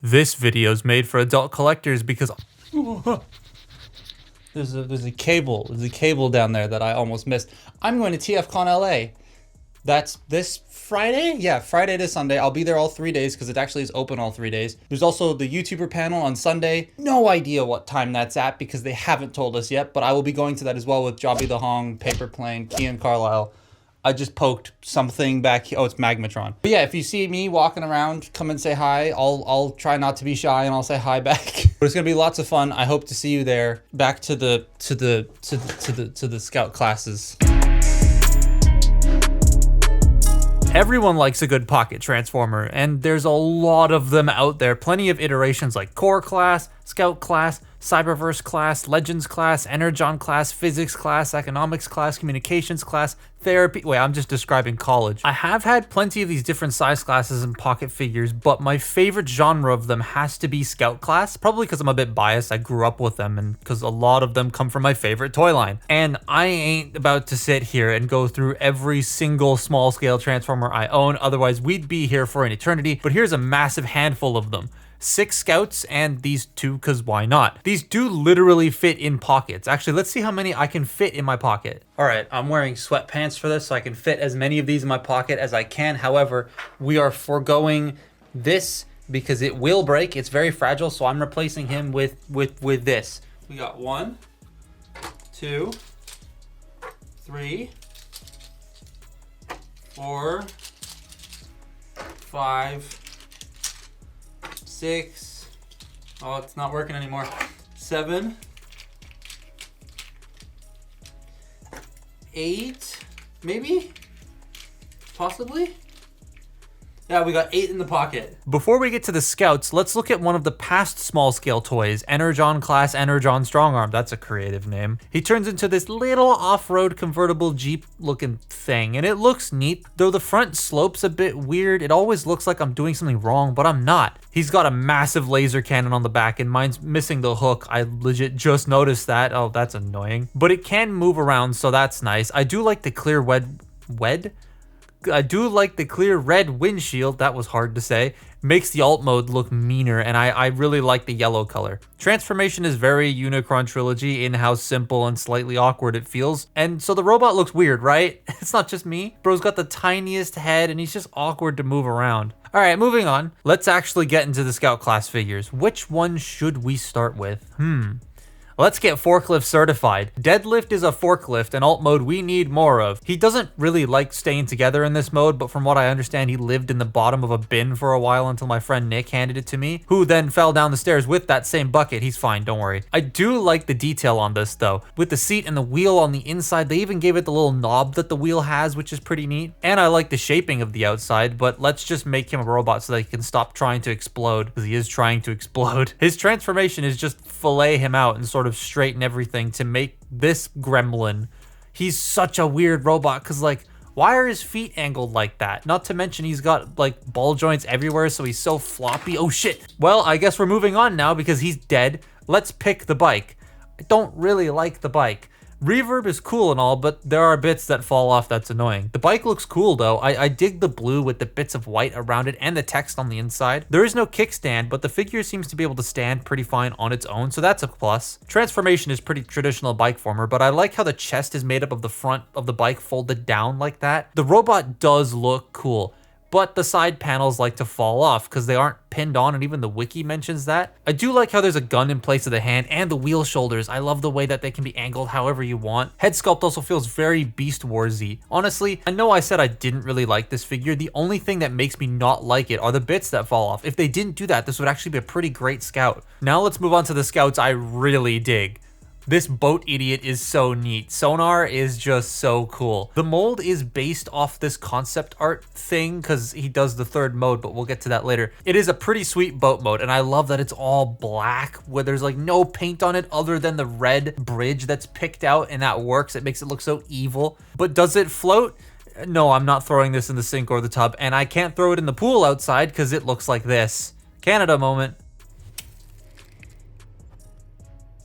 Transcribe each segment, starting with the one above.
This video is made for adult collectors because there's a cable down there that I almost missed. I'm going to TFCon LA. That's this Friday? Yeah, Friday to Sunday. I'll be there all 3 days because it actually is open all 3 days. There's also the YouTuber panel on Sunday. No idea what time that's at because they haven't told us yet, but I will be going to that as well with Jobby the Hong, Paper Plane, Kian Carlisle. I just poked something back here. Oh, it's Magmatron. But yeah, if you see me walking around, come and say hi. I'll try not to be shy and I'll say hi back. But it's gonna be lots of fun. I hope to see you there. Back to the scout classes. Everyone likes a good pocket transformer, and there's a lot of them out there. Plenty of iterations like Core Class, Scout Class, Cyberverse Class, Legends Class, Energon Class, Physics Class, Economics Class, Communications Class, Therapy. Wait, I'm just describing college. I have had plenty of these different size classes and pocket figures, but my favorite genre of them has to be Scout Class, probably because I'm a bit biased. I grew up with them and because a lot of them come from my favorite toy line. And I ain't about to sit here and go through every single small scale transformer I own, otherwise we'd be here for an eternity, but here's a massive handful of them. 6 scouts and these 2, because why not? These do literally fit in pockets. Actually, let's see how many I can fit in my pocket. All right, I'm wearing sweatpants for this, so I can fit as many of these in my pocket as I can. However, we are foregoing this because it will break. It's very fragile, so I'm replacing him with this. We got 1, 2, 3, 4, 5, 6. Oh, it's not working anymore. 7, 8, maybe? Possibly? Yeah, we got 8 in the pocket. Before we get to the scouts, let's look at one of the past small scale toys, Energon Class Energon Strongarm. That's a creative name. He turns into this little off-road convertible Jeep looking thing, and it looks neat. Though the front slope's a bit weird, it always looks like I'm doing something wrong, but I'm not. He's got a massive laser cannon on the back, and mine's missing the hook. I legit just noticed that. Oh, that's annoying. But it can move around, so that's nice. I do like the clear red windshield, that was hard to say. Makes the alt mode look meaner, and I really like the yellow color. Transformation is very Unicron Trilogy in how simple and slightly awkward it feels. And so the robot looks weird, right? It's not just me. Bro's got the tiniest head and he's just awkward to move around. All right, moving on. Let's actually get into the Scout class figures. Which one should we start with? Let's get forklift certified. Deadlift is a forklift, an alt mode we need more of. He doesn't really like staying together in this mode, but from what I understand, he lived in the bottom of a bin for a while until my friend Nick handed it to me, who then fell down the stairs with that same bucket. He's fine, don't worry. I do like the detail on this though. With the seat and the wheel on the inside, they even gave it the little knob that the wheel has, which is pretty neat. And I like the shaping of the outside, but let's just make him a robot so that he can stop trying to explode, because he is trying to explode. His transformation is just fillet him out and sort of straighten everything to make this gremlin. He's such a weird robot because, like, why are his feet angled like that? Not to mention he's got like ball joints everywhere, so he's so floppy. Oh shit. Well, I guess we're moving on now because he's dead. Let's pick the bike. I don't really like the bike. Reverb is cool and all, but there are bits that fall off that's annoying. The bike looks cool though. I dig the blue with the bits of white around it and the text on the inside. There is no kickstand, but the figure seems to be able to stand pretty fine on its own, so that's a plus. Transformation is pretty traditional bike former, but I like how the chest is made up of the front of the bike folded down like that. The robot does look cool, but the side panels like to fall off because they aren't pinned on, and even the wiki mentions that. I do like how there's a gun in place of the hand and the wheel shoulders. I love the way that they can be angled however you want. Head sculpt also feels very Beast Wars-y. Honestly, I know I said I didn't really like this figure. The only thing that makes me not like it are the bits that fall off. If they didn't do that, this would actually be a pretty great Scout. Now let's move on to the Scouts I really dig. This boat idiot is so neat. Sonar is just so cool. The mold is based off this concept art thing because he does the 3rd mode, but we'll get to that later. It is a pretty sweet boat mode, and I love that it's all black where there's like no paint on it other than the red bridge that's picked out, and that works. It makes it look so evil. But does it float? No, I'm not throwing this in the sink or the tub, and I can't throw it in the pool outside because it looks like this. Canada moment.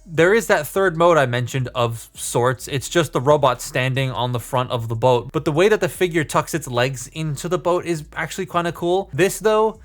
There is that 3rd mode I mentioned of sorts. It's just the robot standing on the front of the boat. But the way that the figure tucks its legs into the boat is actually kind of cool. This though,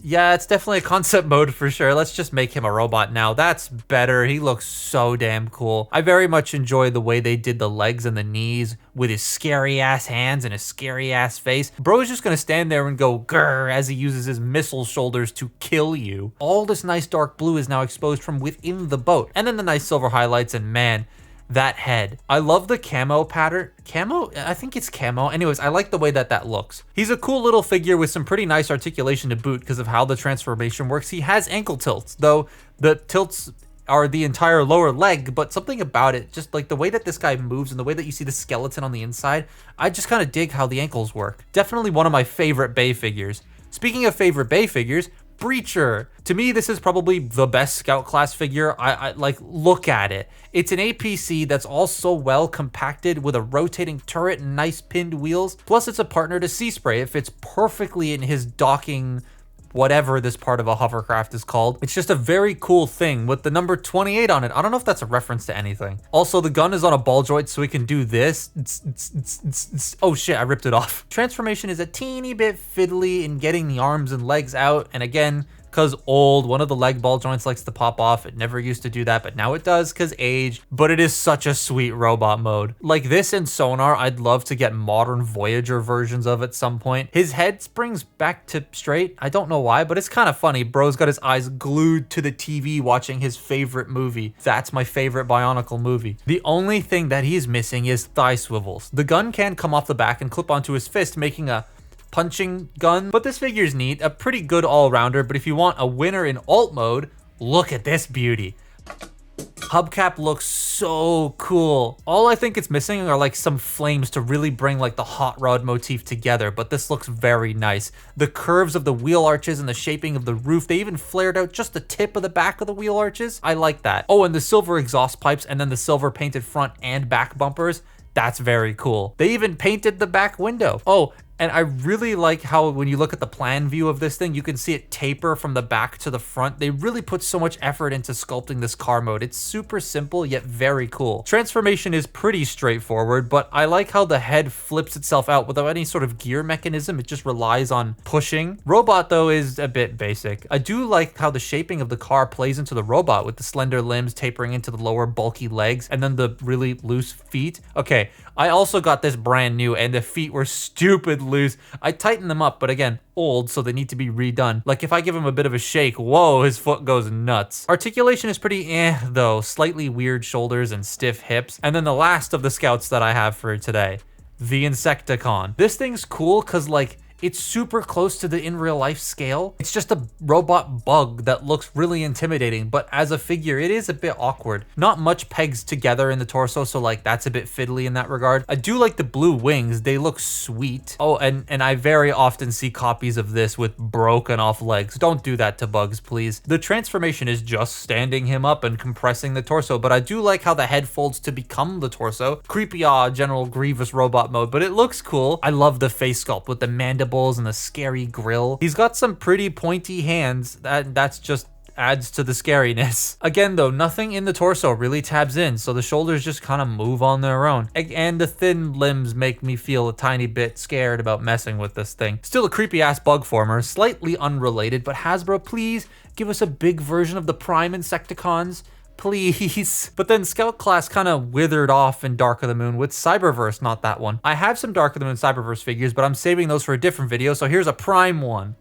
Yeah, it's definitely a concept mode for sure. Let's just make him a robot now. That's better. He looks so damn cool. I very much enjoy the way they did the legs and the knees with his scary ass hands and his scary ass face. Bro is just gonna stand there and go grrr as he uses his missile shoulders to kill you. All this nice dark blue is now exposed from within the boat. And then the nice silver highlights, and man, that head. I love the camo pattern. Camo? I think it's camo. Anyways, I like the way that looks. He's a cool little figure with some pretty nice articulation to boot because of how the transformation works. He has ankle tilts, though the tilts are the entire lower leg, but something about it, just like the way that this guy moves and the way that you see the skeleton on the inside, I just kind of dig how the ankles work. Definitely one of my favorite Bay figures. Speaking of favorite Bay figures, Breacher. To me, this is probably the best Scout class figure. I like, look at it. It's an APC that's all so well compacted with a rotating turret and nice pinned wheels. Plus, it's a partner to Sea Spray. It fits perfectly in his docking, whatever this part of a hovercraft is called. It's just a very cool thing with the number 28 on it. I don't know if that's a reference to anything. Also, the gun is on a ball joint, so we can do this. Oh shit, I ripped it off. Transformation is a teeny bit fiddly in getting the arms and legs out, and again, because old, one of the leg ball joints likes to pop off. It never used to do that, but now it does because age. But it is such a sweet robot mode. Like this and Sonar, I'd love to get modern Voyager versions of at some point. His head springs back to straight. I don't know why, but it's kind of funny. Bro's got his eyes glued to the TV watching his favorite movie. That's my favorite Bionicle movie. The only thing that he's missing is thigh swivels. The gun can come off the back and clip onto his fist, making a punching gun, but this figure's neat, a pretty good all-rounder. But if you want a winner in alt mode, look at this beauty. Hubcap looks so cool. All I think it's missing are like some flames to really bring like the hot rod motif together, but this looks very nice. The curves of the wheel arches and the shaping of the roof, they even flared out just the tip of the back of the wheel arches. I like that. Oh, and the silver exhaust pipes and then the silver painted front and back bumpers. That's very cool. They even painted the back window. Oh, and I really like how when you look at the plan view of this thing, you can see it taper from the back to the front. They really put so much effort into sculpting this car mode. It's super simple, yet very cool. Transformation is pretty straightforward, but I like how the head flips itself out without any sort of gear mechanism. It just relies on pushing. Robot, though, is a bit basic. I do like how the shaping of the car plays into the robot with the slender limbs tapering into the lower bulky legs and then the really loose feet. Okay, I also got this brand new and the feet were stupid loose. I tightened them up, but again, old, so they need to be redone. Like if I give him a bit of a shake, whoa, his foot goes nuts. Articulation is pretty though, slightly weird shoulders and stiff hips. And then the last of the Scouts that I have for today, the Insecticon. This thing's cool because like, it's super close to the in real life scale. It's just a robot bug that looks really intimidating, but as a figure, it is a bit awkward. Not much pegs together in the torso, so like that's a bit fiddly in that regard. I do like the blue wings. They look sweet. Oh, and I very often see copies of this with broken off legs. Don't do that to bugs, please. The transformation is just standing him up and compressing the torso, but I do like how the head folds to become the torso. Creepy, General Grievous robot mode, but it looks cool. I love the face sculpt with the mandibles and the scary grill. He's got some pretty pointy hands. That's just adds to the scariness. Again though, nothing in the torso really tabs in, so the shoulders just kind of move on their own. And the thin limbs make me feel a tiny bit scared about messing with this thing. Still a creepy ass bug former, slightly unrelated, but Hasbro, please give us a big version of the Prime Insecticons. Please. But then Scout class kind of withered off in Dark of the Moon with Cyberverse, not that one. I have some Dark of the Moon Cyberverse figures, but I'm saving those for a different video, so here's a Prime one.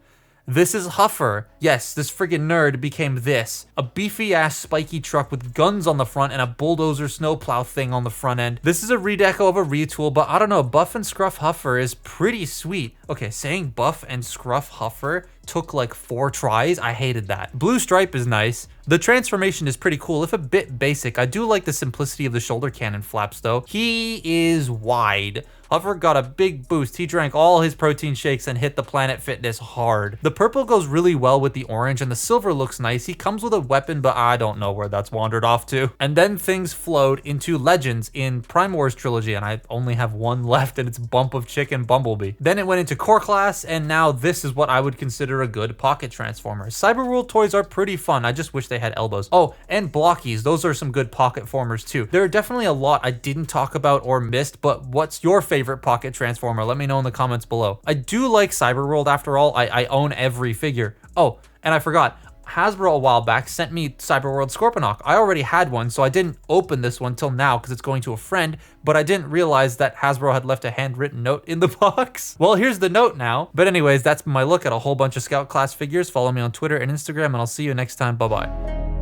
This is Huffer. Yes, this friggin' nerd became this. A beefy ass spiky truck with guns on the front and a bulldozer snowplow thing on the front end. This is a redeco of a retool, but I don't know, Buff and Scruff Huffer is pretty sweet. Okay, saying Buff and Scruff Huffer took like 4 tries. I hated that. Blue stripe is nice. The transformation is pretty cool, if a bit basic. I do like the simplicity of the shoulder cannon flaps though. He is wide. Huffer got a big boost. He drank all his protein shakes and hit the Planet Fitness hard. The purple goes really well with the orange and the silver looks nice. He comes with a weapon, but I don't know where that's wandered off to. And then things flowed into Legends in Prime Wars Trilogy, and I only have one left, and it's Bump of Chicken Bumblebee. Then it went into Core Class, and now this is what I would consider a good pocket transformer. Cyberworld toys are pretty fun. I just wish they had elbows. Oh, and Blockies. Those are some good pocket formers too. There are definitely a lot I didn't talk about or missed, but what's your favorite favorite pocket transformer? Let me know in the comments below. I do like Cyberworld after all. I own every figure. Oh, and I forgot. Hasbro a while back sent me Cyberworld Scorponok. I already had one, so I didn't open this one till now because it's going to a friend, but I didn't realize that Hasbro had left a handwritten note in the box. Well, here's the note now. But anyways, that's my look at a whole bunch of Scout class figures. Follow me on Twitter and Instagram, and I'll see you next time. Bye-bye.